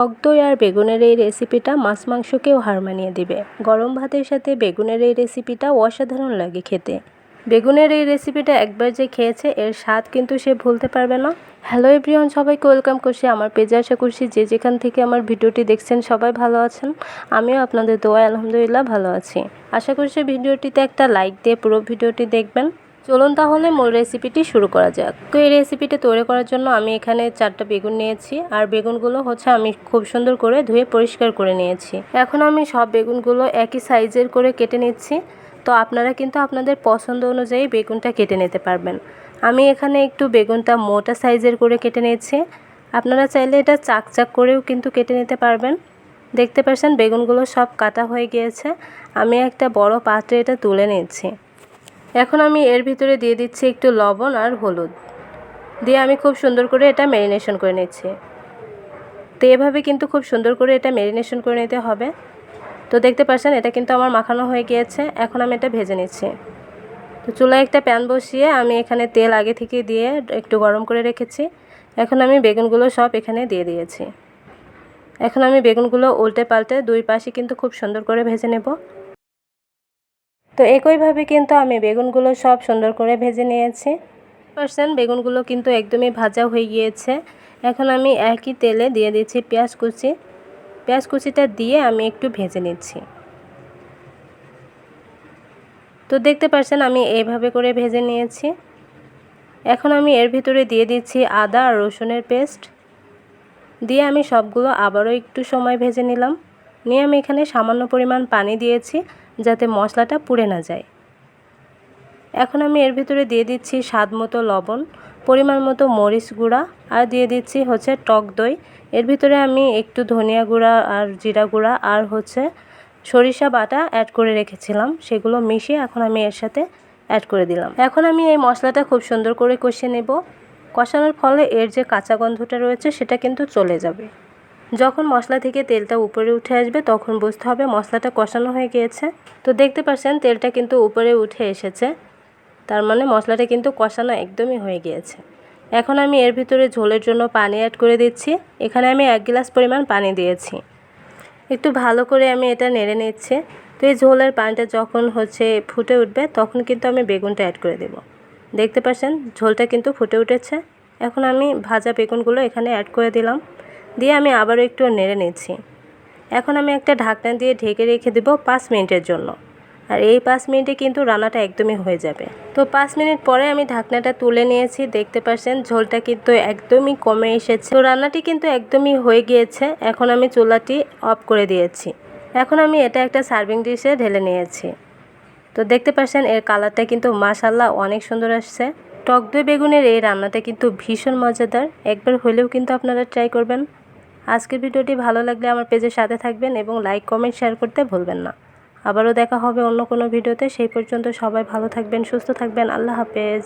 টক দই আর বেগুনের এই রেসিপিটা মাছ মাংসকেও হার মানিয়ে দিবে। গরম ভাতের সাথে বেগুনের এই রেসিপিটা অসাধারণ লাগে খেতে। বেগুনের এই রেসিপিটা একবার যে খেয়েছে এর স্বাদ কিন্তু সে ভুলতে পারবে না। হ্যালো এভরিওয়ান, সবাইকে ওয়েলকাম করছি আমার পেজে। আশা করছি যে যেখান থেকে আমার ভিডিওটি দেখছেন সবাই ভালো আছেন। আমিও আপনাদের দোয়ায় আলহামদুলিল্লাহ ভালো আছি। আশা করছি ভিডিওটিতে একটা লাইক দিয়ে পুরো ভিডিওটি দেখবেন। চলুন তাহলে মূল রেসিপিটি শুরু করা যাক। তো এই রেসিপিটি তৈরি করার জন্য আমি এখানে 4টা বেগুন নিয়েছি, আর বেগুনগুলো আমি খুব সুন্দর করে ধুয়ে পরিষ্কার করে নিয়েছি। এখন আমি সব বেগুনগুলো একই সাইজের করে কেটে নিচ্ছি। তো আপনারা কিন্তু আপনাদের পছন্দ অনুযায়ী বেগুনটা কেটে নিতে পারবেন। আমি এখানে একটু বেগুনটা মোটা সাইজের করে কেটে নিয়েছি। আপনারা চাইলে এটা চাকচাক করেও কিন্তু কেটে নিতে পারবেন। দেখতে পাচ্ছেন বেগুনগুলো সব কাটা হয়ে গিয়েছে। আমি একটা বড় পাত্রে এটা তুলে নিচ্ছি। এখন আমি এর ভিতরে দিয়ে দিচ্ছি একটু লবণ আর হলুদ দিয়ে আমি খুব সুন্দর করে এটা ম্যারিনেশন করে নিচ্ছি। তো এভাবে কিন্তু খুব সুন্দর করে এটা ম্যারিনেশন করে নিতে হবে। তো দেখতে পাচ্ছেন এটা কিন্তু আমার মাখানো হয়ে গিয়েছে। এখন আমি এটা ভেজে নিচ্ছি। তো চুলায় একটা প্যান বসিয়ে আমি এখানে তেল আগে থেকে দিয়ে একটু গরম করে রেখেছি। এখন আমি বেগুনগুলো সব এখানে দিয়ে দিয়েছি। এখন আমি বেগুনগুলো উল্টে পাল্টে দুই পাশে কিন্তু খুব সুন্দর করে ভেজে নেব। তো একইভাবে কিন্তু আমি বেগুনগুলো সব সুন্দর করে ভেজে নিয়েছি। বেগুনগুলো কিন্তু একদমই ভাজা হয়ে গিয়েছে। এখন আমি একই তেলে দিয়ে দিচ্ছি পেঁয়াজ কুচি। পেঁয়াজ কুচিটা দিয়ে আমি একটু ভেজে নিচ্ছি। তো দেখতে পাচ্ছেন আমি এইভাবে করে ভেজে নিয়েছি। এখন আমি এর ভিতরে দিয়ে দিচ্ছি আদা আর রসুনের পেস্ট দিয়ে আমি সবগুলো আবারও একটু সময় ভেজে নিলাম। নিয়ে আমি এখানে সামান্য পরিমাণ পানি দিয়েছি যাতে মশলাটা পুড়ে না যায়। এখন আমি এর ভিতরে দিয়ে দিচ্ছি স্বাদ মতো লবণ, পরিমাণ মতো মরিচ গুঁড়া আর দিয়ে দিচ্ছি টক দই। এর ভিতরে আমি একটু ধনিয়া গুঁড়া আর জিরা গুঁড়া আর সরিষা বাটা অ্যাড করে রেখেছিলাম, সেগুলো মিশিয়ে এখন আমি এর সাথে অ্যাড করে দিলাম। এখন আমি এই মশলাটা খুব সুন্দর করে কষিয়ে নেব। কষানোর ফলে এর যে কাঁচা গন্ধটা রয়েছে সেটা কিন্তু চলে যাবে। যখন মশলা থেকে তেলটা উপরে উঠে আসবে তখন বুঝতে হবে মশলাটা কষানো হয়ে গিয়েছে। তো দেখতে পাচ্ছেন তেলটা কিন্তু উপরে উঠে এসেছে, তার মানে মশলাটা কিন্তু কষানো একদমই হয়ে গিয়েছে। এখন আমি এর ভিতরে ঝোলের জন্য পানি অ্যাড করে দিচ্ছি। এখানে আমি 1 গ্লাস পরিমাণ পানি দিয়েছি। একটু ভালো করে আমি এটা নেড়ে নিচ্ছি। তো এই ঝোলের পানিটা যখন ফুটে উঠবে তখন কিন্তু আমি বেগুনটা অ্যাড করে দেব। দেখতে পাচ্ছেন ঝোলটা কিন্তু ফুটে উঠেছে। এখন আমি ভাজা বেগুনগুলো এখানে অ্যাড করে দিলাম, দিয়ে আমি আবারও একটু নেড়ে নিচ্ছি। এখন আমি একটা ঢাকনা দিয়ে ঢেকে রেখে দেব 5 মিনিটের জন্য। আর এই 5 মিনিটে কিন্তু রান্নাটা একদমই হয়ে যাবে। তো 5 মিনিট পরে আমি ঢাকনাটা তুলে নিয়েছি। দেখতে পাচ্ছেন ঝোলটা কিন্তু একদমই কমে এসেছে। তো রান্নাটি কিন্তু একদমই হয়ে গিয়েছে। এখন আমি চুলাটি অফ করে দিয়েছি। এখন আমি এটা একটা সার্ভিং ডিশে ঢেলে নিয়েছি। তো দেখতে পাচ্ছেন এর কালারটা কিন্তু মাশাআল্লাহ অনেক সুন্দর আসছে। টক দই বেগুনের এই রান্নাটা কিন্তু ভীষণ মজাদার। একবার হলেও কিন্তু আপনারা ট্রাই করবেন। আজকের ভিডিওটি ভালো লাগলে আমার পেজের সাথে থাকবেন এবং লাইক কমেন্ট শেয়ার করতে ভুলবেন না। আবারও দেখা হবে অন্য কোনো ভিডিওতে। সেই পর্যন্ত সবাই ভালো থাকবেন, সুস্থ থাকবেন। আল্লাহ হাফেজ।